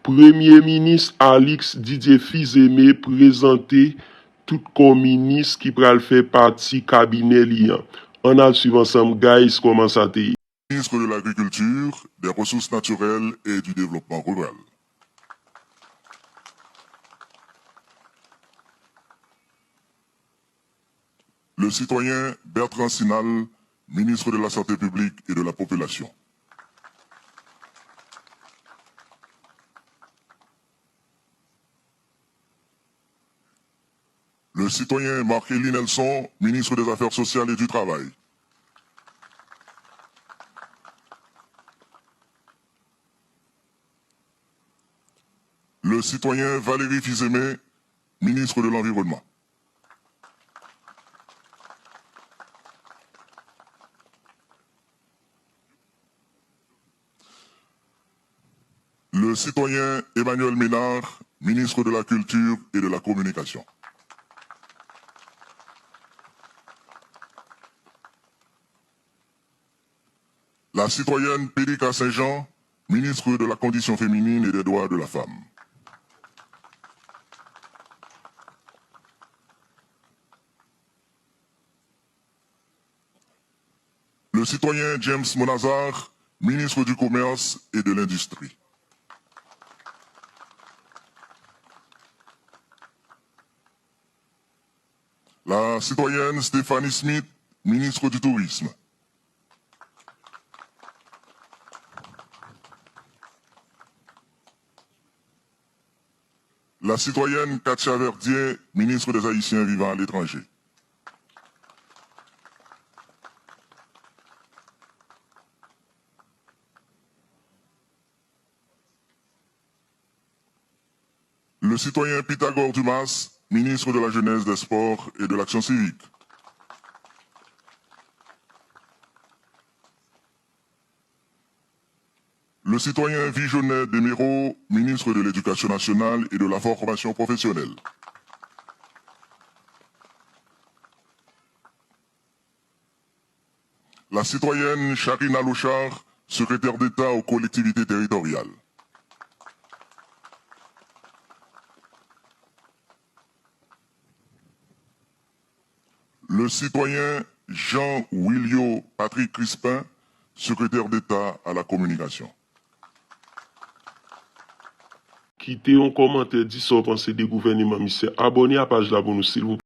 Premier ministre Alix Didier Fils-Aimé présenté tout comme ministre qui pral faire partie cabinet liant. On a suivi ensemble, guys, comment ça t'est. Ministre de l'Agriculture, des Ressources naturelles et du Développement rural. Le citoyen Bertrand Sinal, ministre de la Santé publique et de la Population. Le citoyen Marc-Élie Nelson, ministre des Affaires sociales et du Travail. Le citoyen Valérie Fils-Aimé, ministre de l'Environnement. Le citoyen Emmanuel Ménard, ministre de la Culture et de la Communication. La citoyenne Pélika Saint-Jean, ministre de la Condition féminine et des droits de la femme. Le citoyen James Monazar, ministre du Commerce et de l'Industrie. La citoyenne Stéphanie Smith, ministre du Tourisme. La citoyenne Katia Verdier, ministre des Haïtiens vivant à l'étranger. Le citoyen Pythagore Dumas, ministre de la Jeunesse, des Sports et de l'Action civique. Le citoyen Vigeonnet Desméraud, ministre de l'Éducation nationale et de la formation professionnelle. La citoyenne Charina Lochard, secrétaire d'État aux collectivités territoriales. Le citoyen Jean-Willio Patrick Crispin, secrétaire d'État à la communication. Quittez un commentaire, dit ce que vous pensez des gouvernements, monsieur. Abonnez à la page là pour nous, s'il vous plaît.